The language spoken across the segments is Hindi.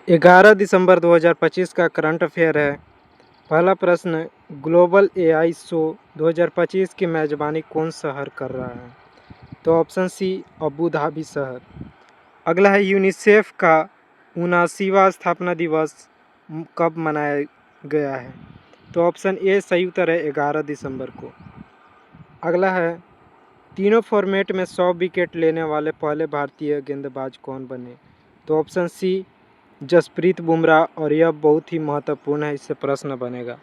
11 दिसंबर 2025 का करंट अफेयर है। पहला प्रश्न, ग्लोबल एआई शो 2025 की मेज़बानी कौन शहर कर रहा है? तो ऑप्शन सी, अबू धाबी शहर। अगला है, यूनिसेफ का 79वां स्थापना दिवस कब मनाया गया है? तो ऑप्शन ए सही उत्तर है 11 दिसंबर को। अगला है, तीनों फॉर्मेट में 100 विकेट लेने वाले पहले भारतीय गेंदबाज कौन बने? तो ऑप्शन सी, जसप्रीत बुमराह। और यह बहुत ही महत्वपूर्ण है, इससे प्रश्न बनेगा।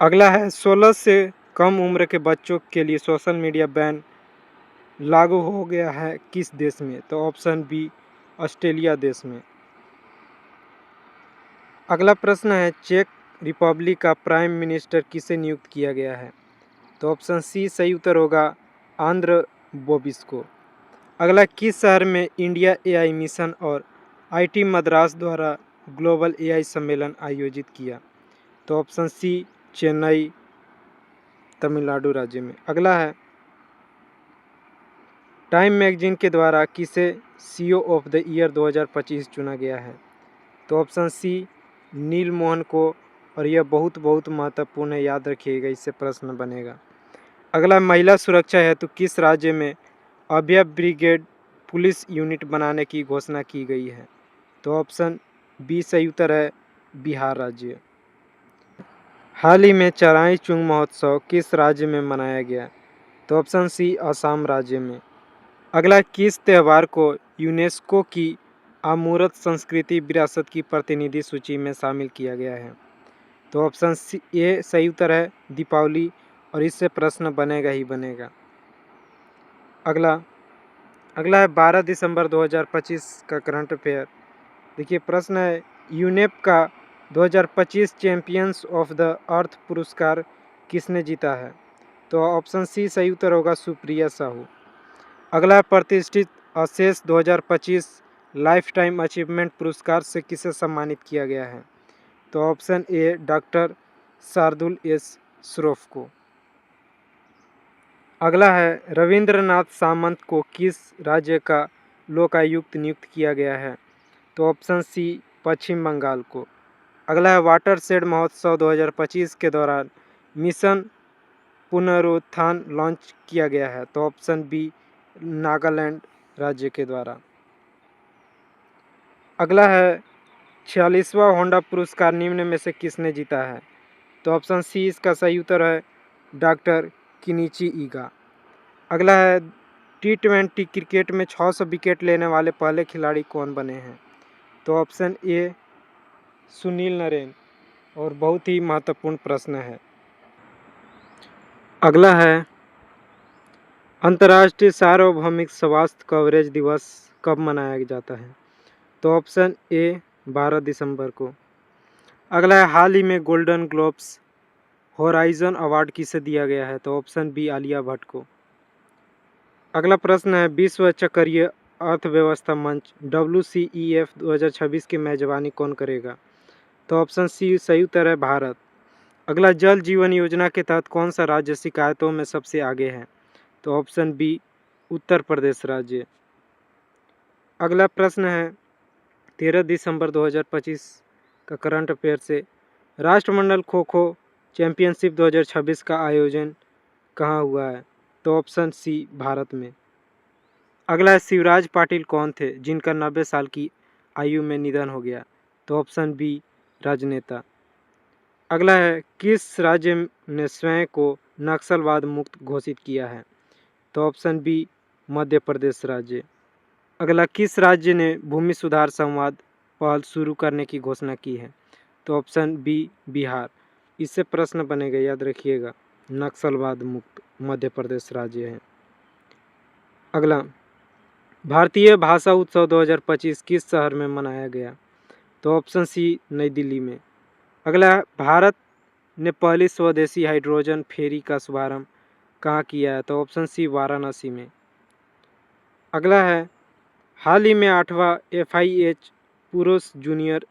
अगला है, 16 से कम उम्र के बच्चों के लिए सोशल मीडिया बैन लागू हो गया है किस देश में? तो ऑप्शन बी, ऑस्ट्रेलिया देश में। अगला प्रश्न है, चेक रिपब्लिक का प्राइम मिनिस्टर किसे नियुक्त किया गया है? तो ऑप्शन सी सही उत्तर होगा, आंध्र बोबिस को। अगला, किस शहर में इंडिया एआई मिशन और आईटी मद्रास द्वारा ग्लोबल एआई सम्मेलन आयोजित किया? तो ऑप्शन सी, चेन्नई, तमिलनाडु राज्य में। अगला है, टाइम मैगजीन के द्वारा किसे सीईओ ऑफ द ईयर 2025 चुना गया है? तो ऑप्शन सी, नील मोहन को। और यह बहुत महत्वपूर्ण है, याद रखिएगा, इससे प्रश्न बनेगा। अगला, महिला सुरक्षा हेतु किस राज्य में अभय ब्रिगेड पुलिस यूनिट बनाने की घोषणा की गई है? तो ऑप्शन बी सही उत्तर है, बिहार राज्य। हाल ही में चराई चुंग महोत्सव किस राज्य में मनाया गया? तो ऑप्शन सी, असम राज्य में। अगला, किस त्यौहार को यूनेस्को की अमूर्त संस्कृति विरासत की प्रतिनिधि सूची में शामिल किया गया है? तो ऑप्शन सी ए सही उत्तर है, दीपावली। और इससे प्रश्न बनेगा ही बनेगा। अगला है 12 दिसंबर 2025 का करंट अफेयर। देखिए, प्रश्न है, यूनेप का 2025 चैंपियंस ऑफ द अर्थ पुरस्कार किसने जीता है? तो ऑप्शन सी सही उत्तर होगा, सुप्रिया साहू। अगला है, प्रतिष्ठित अशेष 2025 लाइफ टाइम अचीवमेंट पुरस्कार से किसे सम्मानित किया गया है? तो option A, doctor Shardul S Shroff को। अगला है, रविंद्रनाथ सामंत को किस राज्य का लोकायुक्त नियुक्त किया गया है? तो ऑप्शन सी, पश्चिम बंगाल को। अगला है, वाटरशेड महोत्सव 2025 के दौरान मिशन पुनरुत्थान लॉन्च किया गया है? तो ऑप्शन बी, नागालैंड राज्य के द्वारा। अगला है, 46वां होंडा पुरस्कार निम्न में से किसने जीता है? तो ऑप्शन सी इसका सही उत्तर है, डॉक्टर किनिची ईगा। अगला है, T20 क्रिकेट में 600 विकेट लेने वाले पहले खिलाड़ी कौन बने हैं? तो ऑप्शन ए, सुनील नरेन। और बहुत ही महत्वपूर्ण प्रश्न है। अगला है, अंतर्राष्ट्रीय सार्वभौमिक स्वास्थ्य कवरेज दिवस कब मनाया जाता है? तो ऑप्शन ए, 12 दिसंबर को। अगला है, हाल ही में गोल्डन ग्लोब्स होराइजन अवार्ड किसे दिया गया है? तो ऑप्शन बी, आलिया भट्ट को। अगला प्रश्न है, विश्व चक्रीय अर्थव्यवस्था मंच WCEF 2026 की मेजबानी कौन करेगा? तो ऑप्शन सी सही उत्तर है, भारत। अगला, जल जीवन योजना के तहत कौन सा राज्य शिकायतों में सबसे आगे है? तो ऑप्शन बी, उत्तर प्रदेश राज्य। अगला प्रश्न है, 13 दिसंबर 2025 का करंट अफेयर से, राष्ट्रमंडल खो खो चैंपियनशिप 2026 का आयोजन कहाँ हुआ है? तो ऑप्शन सी, भारत में। अगला है, शिवराज पाटिल कौन थे जिनका 90 साल की आयु में निधन हो गया? तो ऑप्शन बी, राजनेता। अगला है, किस राज्य ने स्वयं को नक्सलवाद मुक्त घोषित किया है? तो ऑप्शन बी, मध्य प्रदेश राज्य। अगला, किस राज्य ने भूमि सुधार संवाद पहल शुरू करने की घोषणा की है? तो ऑप्शन बी, बिहार। इससे प्रश्न बनेगा, याद रखिएगा, नक्सलवाद मुक्त मध्य प्रदेश राज्य है। अगला, भारतीय भाषा उत्सव 2025 किस शहर में मनाया गया? तो ऑप्शन सी, नई दिल्ली में। अगला, भारत ने पहली स्वदेशी हाइड्रोजन फेरी का शुभारंभ कहाँ किया है? तो ऑप्शन सी, वाराणसी में। अगला है, हाल ही में 8वां FIH पुरुष जूनियर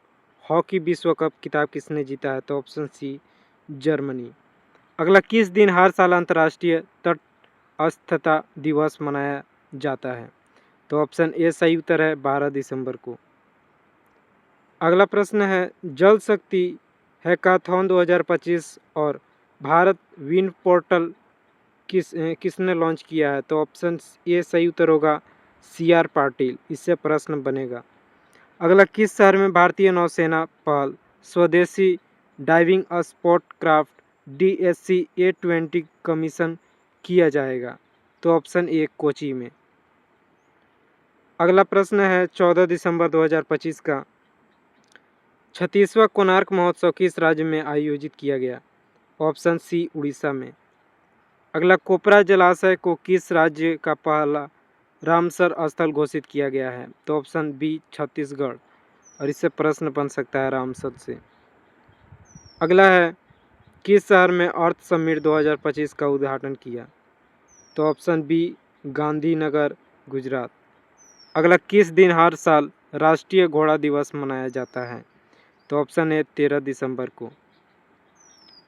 हॉकी विश्व कप खिताब किसने जीता है? तो ऑप्शन सी, जर्मनी। अगला, किस दिन हर साल अंतर्राष्ट्रीय तटस्थता दिवस मनाया जाता है? तो ऑप्शन ए सही उत्तर है, 12 दिसंबर को। अगला प्रश्न है, जल शक्ति हैकाथॉन 2025 और भारत विंड पोर्टल किसने लॉन्च किया है? तो ऑप्शन ए सही उत्तर होगा CR पाटिल। इससे प्रश्न बनेगा। अगला, किस शहर में भारतीय नौसेना पहल स्वदेशी diving spot craft DSC A20 commission किया जाएगा? तो ऑप्शन ए कोची में। अगला प्रश्न है, 14 दिसंबर 2025 का 36वां कोणार्क महोत्सव किस राज्य में आयोजित किया गया? ऑप्शन सी उड़ीसा में। अगला, कोपरा जलाशय को किस राज्य का पहला रामसर स्थल घोषित किया गया है? तो ऑप्शन बी छत्तीसगढ़। और इससे प्रश्न बन सकता है रामसर से। अगला है, किस शहर में अर्थ समिट 2025 का उद्घाटन किया? तो ऑप्शन बी गांधीनगर, गुजरात। अगला, किस दिन हर साल राष्ट्रीय घोड़ा दिवस मनाया जाता है? तो ऑप्शन है 13 दिसंबर को।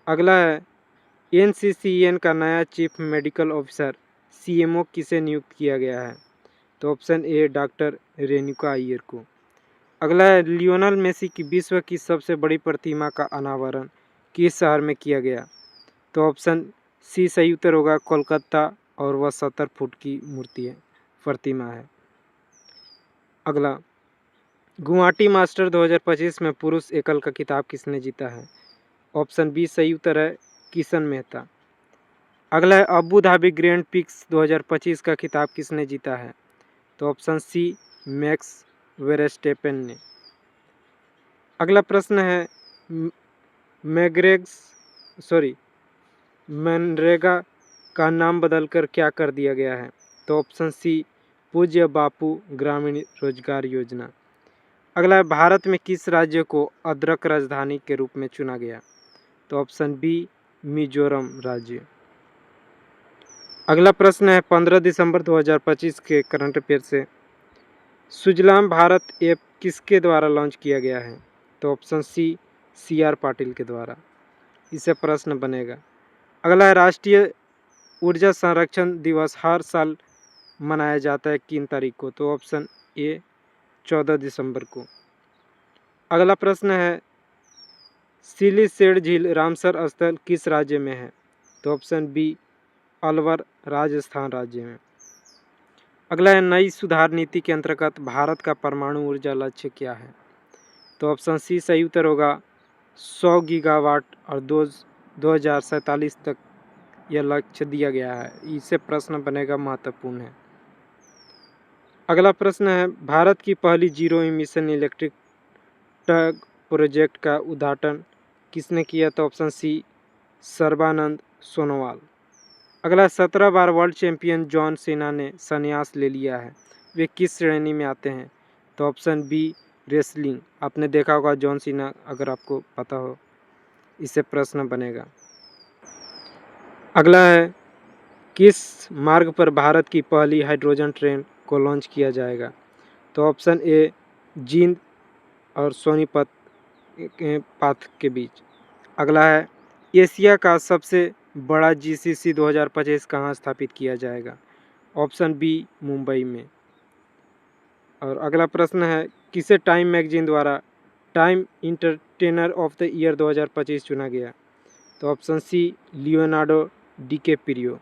अगला है, NCCN का नया चीफ मेडिकल ऑफिसर CMO किसे नियुक्त किया गया है? तो option A doctor Renuka Iyer को। अगला है, लियोनल मेसी की विश्व की सबसे बड़ी प्रतिमा का अनावरण किस शहर में किया गया? तो ऑप्शन सी सही उत्तर होगा कोलकाता, और वह 70 फुट की मूर्ति है, प्रतिमा है। अगला, गुवाहाटी मास्टर 2025 में पुरुष एकल का खिताब किसने जीता है? ऑप्शन बी सही उत्तर है किशन मेहता। अगला है, अबू धाबी ग्रैंड प्रिक्स 2025 का खिताब किसने जीता है? तो ऑप्शन सी मैक्स वेरस्टेपेन ने। अगला प्रश्न है, मनरेगा का नाम बदलकर क्या कर दिया गया है? तो ऑप्शन सी पूज्य बापू ग्रामीण रोजगार योजना। अगला है, भारत में किस राज्य को अदरक राजधानी के रूप में चुना गया? तो ऑप्शन बी मिजोरम राज्य। अगला प्रश्न है, 15 दिसंबर 2025 के करंट अफेयर से, सुजलाम भारत ऐप किसके द्वारा लॉन्च किया गया है? तो ऑप्शन सी CR पाटिल के द्वारा। इससे प्रश्न बनेगा। अगला है, राष्ट्रीय ऊर्जा संरक्षण दिवस हर साल मनाया जाता है किन तारीख को? तो ऑप्शन ए 14 दिसंबर को। अगला प्रश्न है, सिलीसेड झील रामसर स्थल किस राज्य में है? तो ऑप्शन बी अलवर, राजस्थान राज्य में। अगला है, नई सुधार नीति के अंतर्गत भारत का परमाणु ऊर्जा लक्ष्य क्या है? तो ऑप्शन सी सही उत्तर होगा 100 गीगावाट, और 2047 तक यह लक्ष्य दिया गया है। इससे प्रश्न बनेगा, महत्वपूर्ण है। अगला प्रश्न है, भारत की पहली zero emission electric truck project का उद्घाटन किसने किया? तो ऑप्शन सी सर्बानंद सोनोवाल। अगला, 17 बार वर्ल्ड चैंपियन जॉन सीना ने संन्यास ले लिया है, वे किस श्रेणी में आते हैं? तो ऑप्शन बी रेसलिंग। आपने देखा होगा जॉन सीना, अगर आपको पता हो। इससे प्रश्न बनेगा। अगला है, किस मार्ग पर भारत की पहली हाइड्रोजन ट्रेन को लॉन्च किया जाएगा? तो ऑप्शन ए जींद और सोनीपत के पाथ के बीच। अगला है, एशिया का सबसे बड़ा GCC 2025 कहाँ स्थापित किया जाएगा? ऑप्शन बी मुंबई में। और अगला प्रश्न है, किसे टाइम मैगजीन द्वारा time entertainer of the year 2025 चुना गया? तो ऑप्शन सी लियोनार्डो डिकैप्रियो।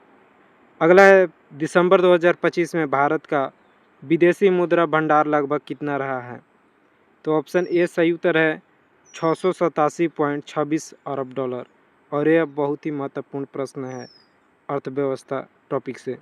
अगला है, दिसंबर 2025 में भारत का विदेशी मुद्रा भंडार लगभग कितना रहा है? तो ऑप्शन ए सही उत्तर है 687.26 अरब डॉलर। और यह बहुत ही महत्वपूर्ण प्रश्न है अर्थव्यवस्था टॉपिक से।